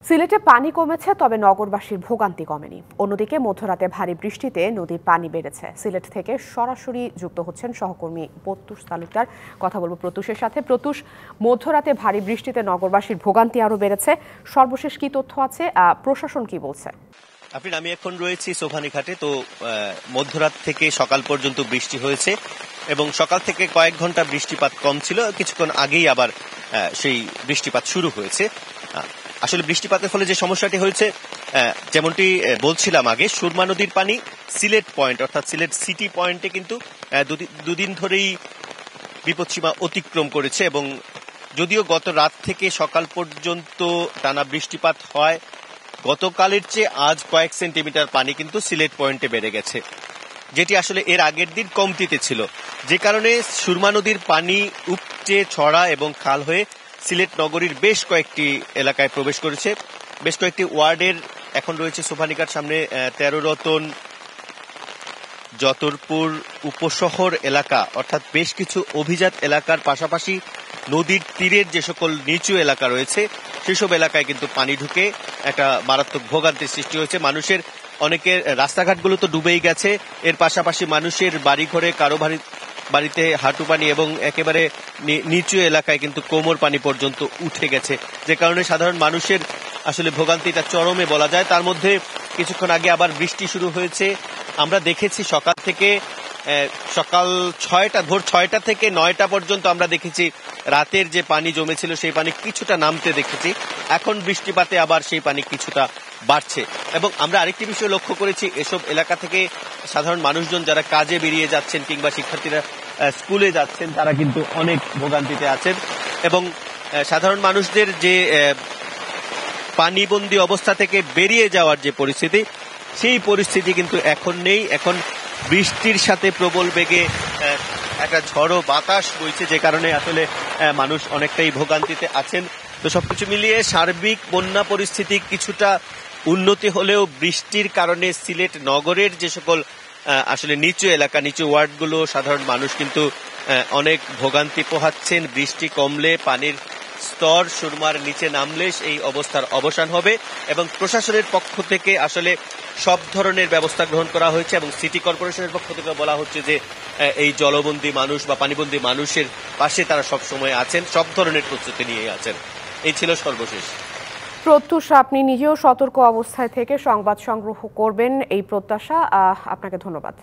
সিলেটে পানি কমেছে, তবে নগরবাসীর ভোগান্তি কমেনি। অন্যদিকে মধ্যরাতে ভারী বৃষ্টিতে নদীর পানি বেড়েছে। সিলেট থেকে সরাসরি যুক্ত হচ্ছেন সহকর্মী প্রত্যুষ তালুকদার। কথা বলবো প্রত্যুষের সাথে। প্রত্যুষ, মধ্যরাতে ভারী বৃষ্টিতে নগরবাসীর ভোগান্তি আরো বেড়েছে। সর্বশেষ কি তথ্য আছে, প্রশাসন কি বলছে? আমি এখন রয়েছি সোভানীঘাটে। তো মধ্যরাত থেকে সকাল পর্যন্ত বৃষ্টি হয়েছে এবং সকাল থেকে কয়েক ঘন্টা বৃষ্টিপাত কম ছিল, কিছুক্ষণ আগেই আবার সেই বৃষ্টিপাত শুরু হয়েছে। আসলে বৃষ্টিপাতের ফলে যে সমস্যাটি হয়েছে, যেমনটি বলছিলাম আগে, সুরমা নদীর পানি সিলেট পয়েন্ট অর্থাৎ সিলেট সিটি পয়েন্টে কিন্তু দুদিন ধরেই বিপদসীমা অতিক্রম করেছে এবং যদিও গত রাত থেকে সকাল পর্যন্ত টানা বৃষ্টিপাত হয়, গতকালের চেয়ে আজ কয়েক সেন্টিমিটার পানি কিন্তু সিলেট পয়েন্টে বেড়ে গেছে, যেটি আসলে এর আগের দিন কমতিতে ছিল, যে কারণে সুরমা নদীর পানি উপচে ছড়া এবং খাল হয়ে সিলেট নগরীর বেশ কয়েকটি এলাকায় প্রবেশ করেছে। বেশ কয়েকটি ওয়ার্ডের এখন রয়েছে সোভানীঘাট সামনে ১৩ রতন, যতরপুর উপশহর এলাকা অর্থাৎ বেশ কিছু অভিজাত এলাকার পাশাপাশি নদীর তীরের যে সকল নিচু এলাকা রয়েছে সেসব এলাকায় কিন্তু পানি ঢুকে একটা মারাত্মক ভোগান্তির সৃষ্টি হয়েছে। মানুষের অনেকের রাস্তাঘাটগুলো তো ডুবেই গেছে, এর পাশাপাশি মানুষের বাড়িঘরে কারো বাড়িতে হাঁটু পানি এবং একেবারে নিচু এলাকায় কিন্তু কোমর পানি পর্যন্ত উঠে গেছে, যে কারণে সাধারণ মানুষের আসলে ভোগান্তিটা চরমে বলা যায়। তার মধ্যে কিছুক্ষণ আগে আবার বৃষ্টি শুরু হয়েছে। আমরা দেখেছি সকাল থেকে ভোর ৬টা থেকে ৯টা পর্যন্ত আমরা দেখেছি রাতের যে পানি জমেছিল সেই পানি কিছুটা নামতে দেখেছি। এখন বৃষ্টিপাতে আবার সেই পানি কিছুটা বাড়ছে এবং আমরা আরেকটি বিষয় লক্ষ্য করেছি, এসব এলাকা থেকে সাধারণ মানুষজন যারা কাজে বেরিয়ে যাচ্ছেন কিংবা শিক্ষার্থীরা স্কুলে যাচ্ছেন তারা কিন্তু অনেক ভোগান্তিতে আছেন এবং সাধারণ মানুষদের যে পানিবন্দী অবস্থা থেকে বেরিয়ে যাওয়ার যে পরিস্থিতি, সেই পরিস্থিতি কিন্তু এখন নেই। এখন বৃষ্টির সাথে প্রবল বেগে একটা ঝড়ো বাতাস বইছে, যে কারণে আসলে মানুষ অনেকটাই ভোগান্তিতে আছেন। তো সবকিছু মিলিয়ে সার্বিক বন্যা পরিস্থিতি কিছুটা উন্নতি হলেও বৃষ্টির কারণে সিলেট নগরের যে সকল আসলে নিচু এলাকা, নিচু ওয়ার্ডগুলো সাধারণ মানুষ কিন্তু অনেক ভোগান্তি পোহাচ্ছেন। বৃষ্টি কমলে, পানির স্তর সুরমার নিচে নামলে এই অবস্থার অবসান হবে এবং প্রশাসনের পক্ষ থেকে আসলে সব ধরনের ব্যবস্থা গ্রহণ করা হয়েছে এবং সিটি কর্পোরেশনের পক্ষ থেকে বলা হচ্ছে যে এই জলবন্দী মানুষ বা পানিবন্দী মানুষের পাশে তারা সব সময় আছেন, সব ধরনের প্রস্তুতি নিয়ে আছেন। এই ছিল সর্বশেষ। প্রত্যুষ, আপনি নিজেও সতর্ক অবস্থায় থেকে সংবাদ সংগ্রহ করবেন এই প্রত্যাশা। আপনাকে ধন্যবাদ।